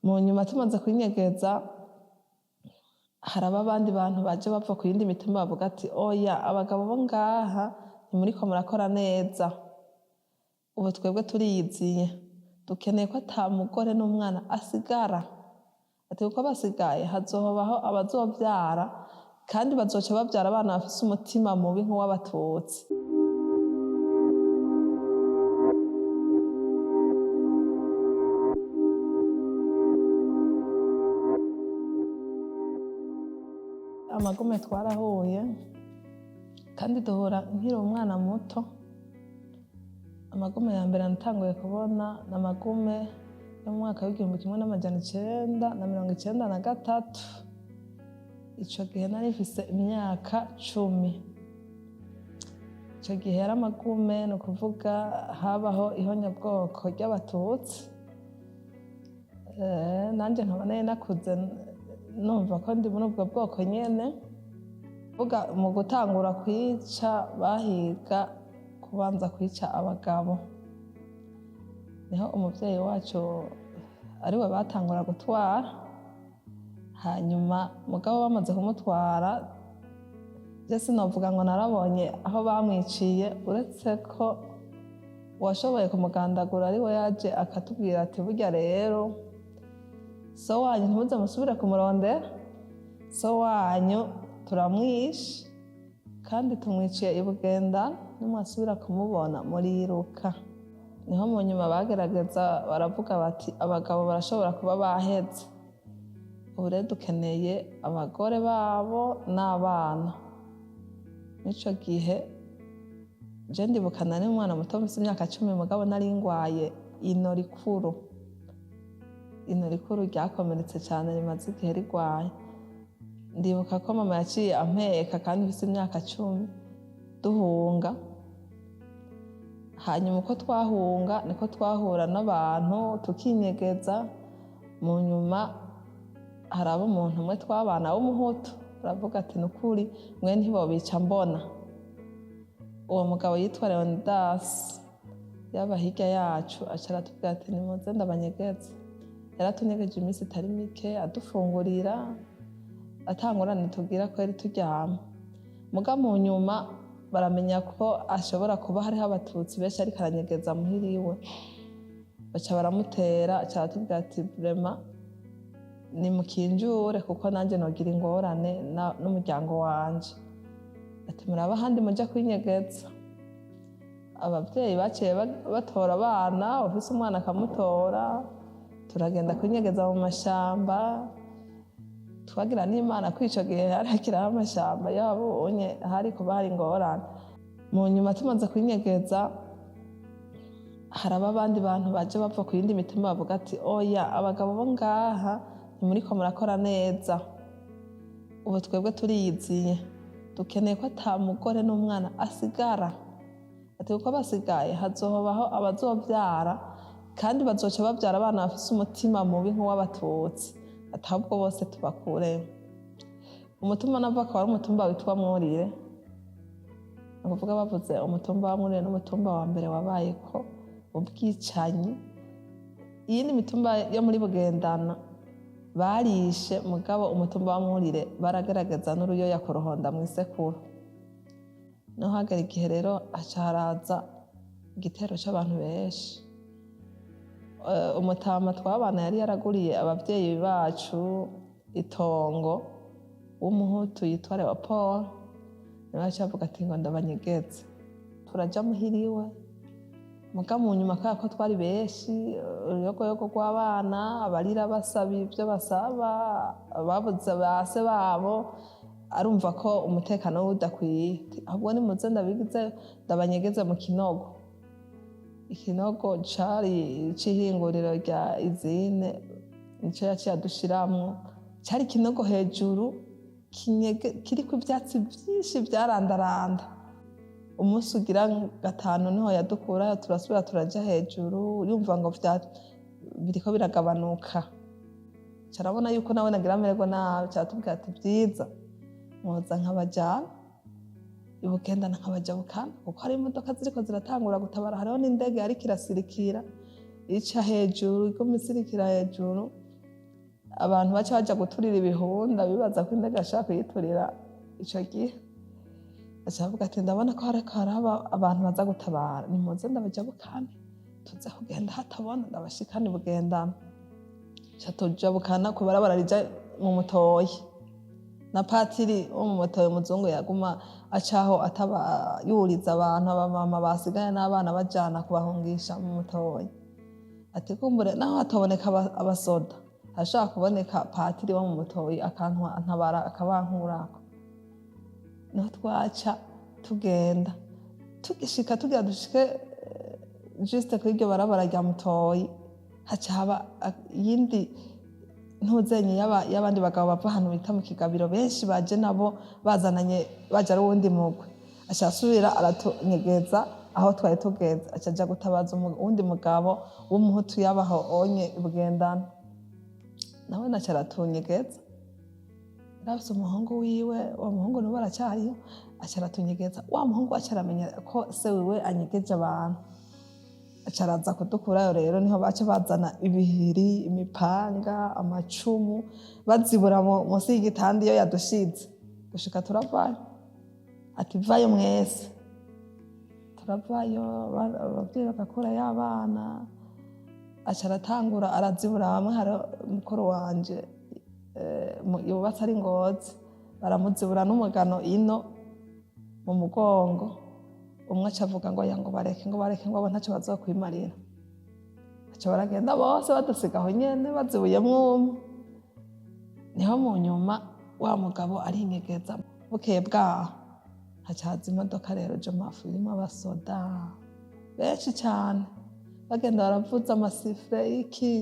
mu nyuma tumaze kwinyegeza haraba abandi bantu baje bava ku yindi mitima bavuga ati oya abagabo bo ngaha ntimuriko murakora neza, ubu twebwe turiyiziye dukeneye ko ata mugore n'umwana asigara, ati kuko basigaye hazobaho abazovyara kandi bazoca bavyara abana bafise umutima mubi nk'uw'abatutsi. Amagume twarahuye kandi duhura nkiri umwana muto. Amagume ya mbere natanguye kubona ni amagume yo mu mwaka w'1993. Ico gihe nari mfise imyaka 10. Ico gihe yari amagume ni ukuvuga habaho ihonyabwoko ry'abatutsi. Nanje nkaba nari nakuze numva ko ndi muri ubwo bwoko nyene. Mu gutangura kwica bahiga kubanza kwica abagabo, niho umuvyeyi wacu ariwe batangura gutwara. Hanyuma mugabo bamaze kumutwara, je sinovuga ngo narabonye aho bamwiciye, uretse ko uwashoboye kumugandagura ariwe yaje akatubwira ati burya rero so wanyu ntimuze musubire kumurondera, so wanyu turamwishe kandi tumwiciye i Bugendana, nimwasubira kumubona muriruka. Niho mu nyuma bagerageza baravuga bati abagabo barashobora kuba baheze, ubu rero dukeneye abagore babo n'abana. N'ico gihe je ndibukana ni umwana muto mfise imyaka 10, mugabo nari ngwaye ino rikuru ryakomeretse cyane, rimaze igihe rigwaye. Ndibuka ko mama yaciye ampeka kandi mfise imyaka 10 duhunga. Hanyuma uko twahunga niko twahura n'abantu tukinyegeza. Mu nyuma haraba umuntu umwe twabana w'umuhutu, aravuga ati nukuri mwe ntibobica mbona. Uwo mugabo yitwa Leonidas yaba hirya yacu aca aratubwira ati nimuze ndabanyegeze. Yaratunyegeje iminsi itari mike adufungurira, atangorane tugira ko yari turyama. Muga mu nyuma baramenya ko ashobora kuba hariho abatutsi benshi ariko aranyegeza muhiriwe, baca baramutera. Aca aratubwira ati vraiment nimukinjure kuko nanje nogira ingorane n'umuryango wanje, ati muraba ahandi muja kwinyegeza. Abavyeyi baciye batora abana, ufise umwana akamutora, turagenda kwinyegeza mu mashamba. Twagira n'Imana ko ico gihe harakiraho amashamba yabonye hari kuba hari ingorane. Mu nyuma tumaze kwinyegeza haraba abandi bantu baje bava ku yindi mitima bavuga ati oya abagabo bo ngaha ntimuriko murakora neza, ubu twebwe turiyiziye dukeneye ko ata mugore n'umwana asigara, ati kuko basigaye hazobaho abazovyara kandi bazoca bavyara abana bafise umutima mubi nk'uw'abatutsi, atabwo bose tubakureho. Umutumba nava akaba ari umutumba witwa Mwurire. Ni ukuvuga bavuze umutumba wa Mwurire n'umutumba wa mbere wabayeko ubwicanyi. Iyindi mitumba yo muri Bugendana barishe, mugabo umutumba wa Mwurire baragerageza n'uruyoya kuruhonda mw'isekuru. Niho hagera igihe rero haca haraza igitero c'abantu benshi. Umutama twabana yari yaraguriye abavyeyi bacu itongo w'umuhutu yitwa Leopold, niwe yaciye avuga ati ngo ndabanyegeze. Turaja muhiriwe, muga mu nyuma kubera ko twari benshi, uruyogoyogo rw'abana, abarira basaba ivyo basaba, ababuze base babo, arumva ko umutekano we udakwiye. Ahubwo nimuze ndabanyegeze mu kinogo. Ikinogo cari c'ihinguriro rya izine, nico yaciye adushiramwo. Cari ikinogo hejuru kiriko ivyatsi vyinshi vyarandaranda. Umunsi ugira 5 niho yadukurayo, turasubira turaja hejuru, yumva ngo biriko biragabanuka. Carabona yuko nawe nagira amererwa nabi, caratubwira ati vyiza mwoza nkabajana i Bugendana nkabajabukana, kuko hari imodoka ziriko ziratangura gutabara. Hariho n'indege yariko irasirikira ica hejuru, iguma isirikira hejuru. abantu baca baja guturira ibihunda bibaza ko indege ashaka kuyiturira ico gihe aca avuga ati ndabona ko hariko haraba abantu baza gutabara nimuze ndabajabukane tuze kugenda hatabona ndabashikane bugendana ca tujabukana ku barabara rija mu Mutoyi na patiri wo mu Mutoyi umuzungu yaguma acaho ataba yuriza abantu abamama basigaye n'abana bajana kubahungisha mu Mutoyi ati kumbure naho hataboneka abasoda hashaka kuboneka patiri wo mu Mutoyi akantabara akabankurako niho twaca tugenda tugishika tugira dushike juste kuri iryo barabara rya Mutoyi haca haba iyindi ntuzenye y'abandi bagabo bava ahantu bita mu Kigabiro benshi baje nabo bazananye baje ari uwundi mugwi aca asubira aratunyegeza aho twari tugeze aca aja gutabaza uwundi mugabo w'umuhutu yabaho onye bugendana nawe naca aratunyegeza yarafise umuhungu wiwe uwo muhungu niwe aracyariyo aca aratunyegeza wa muhungu aca aramenya ko se wiwe anyegeje abantu aca araza kudukurayo rero niho baca bazana ibihiri imipanga amacumu bazibura munsi y'igitanda iyo yadushize gushika turavayo ati vayo mwese turavayo abavyeyi bagakurayo abana aca aratangura arazibura bamwe hari mukuru wanje yubatse ari Ngozi baramuzibura n'umugano ino mu mugongo umwe aca avuga ngo ya ngo bareke ngo abo ntaco bazokwimarira aca baragenda bose badusigaho nyene bazibuyemwo umwe niho mu nyuma wa mugabo arinyegeza bukeye bwaho haca haza imodoka rero jomafu irimwo abasoda benshi cane bagenda baravuza amasifre iki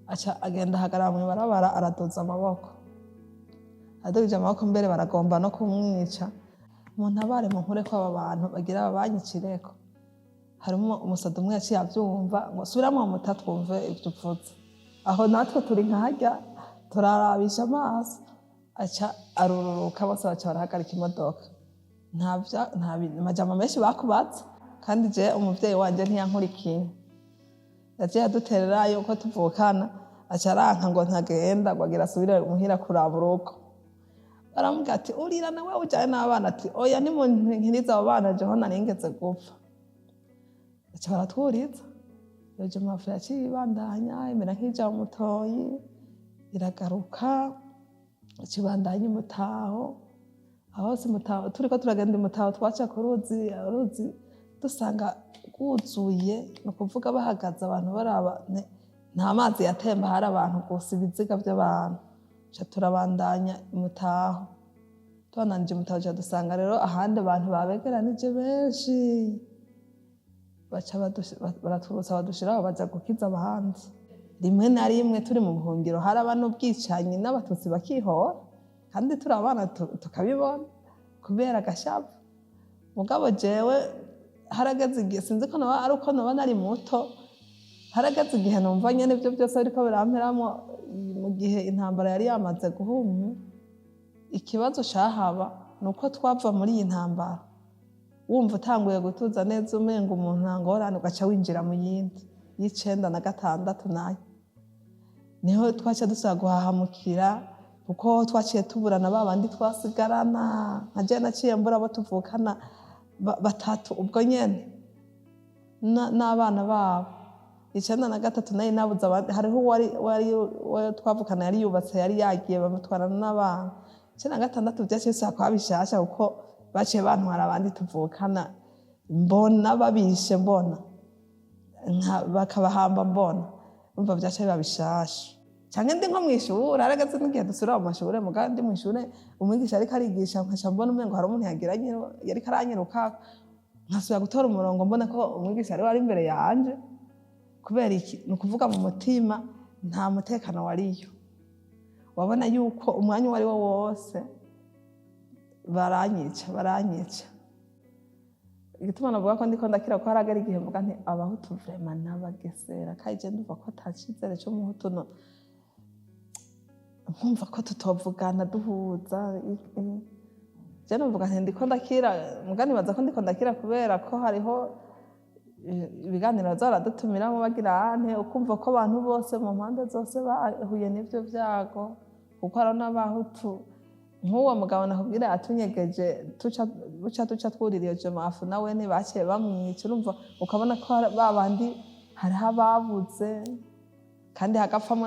aca agenda ahagarara mw'ibarabara araduza amaboko adugije amaboko mbere baragomba no kumwica muntabare munkure ko aba bantu bagira babanyicireko harimo umusoda umwe yaciye avyumva ngo subiramwo muta twumve ivyo uvuze aho natwe turi nkaharya turarabisha amaso aca arururuka bose baca barahagarika imodoka nta majambo menshi bakubaza kandi je umuvyeyi wanje ntiyankurikiye yaciye adutererayo uko tuvukana aca aranka ngo ntagenda ngo agira asubire muhira kuraba urugo baramubwira ati urira nawe ujanye n'abana ati oya nimunkiriza abo bana jeho naringeze gupfa aca baratwuriza iyo jomafu yaciye ibandanya imera nk'ija mu Mutoyi iragaruka ica ibandanya Imutaho aho hose Imutaho turiko turagenda Imutaho twaca ku ruzi dusanga rwuzuye ni ukuvuga bahagaze abantu baraba nta mazi yatemba hari abantu gusa ibiziga by'abantu ca turabandanya Imutaho tubandanije Imutaho ca dusanga rero ahandi abantu babegeranije benshi baca baraturutsa badushiraho baja gukiza abandi rimwe na rimwe turi mu buhungiro haraba n'ubwicanyi n'abatutsi bakihora kandi turi abana tukabibona kubera agashavu mugabo jewe harageze igihe sinzi ko ari uko noba nari muto harageze igihe numva nyene ivyo byose ariko biramperamwo mu gihe intambara yari yamaze guhuma ikibazo cahaba nuko twava muri iyi ntambara wumva utanguye gutuza neza umenga umuntu ntangorane ugaca winjira mu yindi y'96 nayo niho twaca dusaba guhahamukira kuko twaciye tuburana babandi twasigarana nkaje naciye mbura abo tuvukana batatu ubwo nyene n'abana babo 93 nayo nabuze abandi hariho wari twavukana yari yubatse yari yagiye bamutwarana n'abana 96 byaciye bisaba kwabishasha kuko baciye bantwara abandi tuvukana mbona babishe mbona bakabahamba mbona umva byaciye babishasha canke ndi nko mw'ishuri harageze n'igihe dusubira mu mashure mugabo ndi mw'ishure umwigisha ariko arigisha nkaca mbona umengo hari umuntu yariko aranyiruka nkasubira gutora umurongo mbona ko umwigisha ari imbere yanje kubera iki ni ukuvuga mu mutima nta mutekano wariyo wabona yuko umwanya uwo ari wo wose baranyica igituma navuga ko ndiko ndakira ko haragera igihe mvuga nti abahutu vraiment n'abagesera kandi je ndumva ko atacizere c'umuhutu no nkumva ko tutovugana duhuza je numvuga nti ndiko ndakira mugani baza ko ndiko ndakira kubera ko hariho ibiganiro baza baradutumiramo bagira ane ukumva ko abantu bose mu mpande zose bahuye n'ivyo vyago kuko hari n'abahutu nk'uwo mugabo nakubwira atunyegeje duca twurira iyo jomafu nawe baciye bamwica urumva ukabona ko ba bandi hariho ababuze kandi hagapfamwo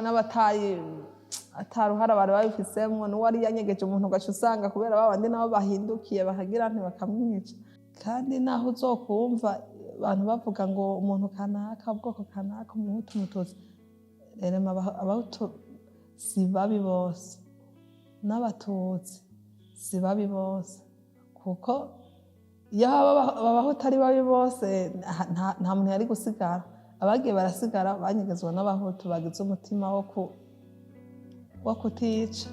ataruhara bari babifisemwo n'uwari yanyegeje umuntu ugaca usanga kubera ba bandi nabo bahindukiye bakagira bakamwica kandi naho uzokumva abantu bavuga ngo umuntu kanaka ubwoko kanaka umuhutu umututsi rero abahutu si babi bose n'abatutsi si babi bose kuko iyo abahutu ari babi bose nta muntu yari gusigara abagiye barasigara banyegezwa n'abahutu bagize umutima wo kutica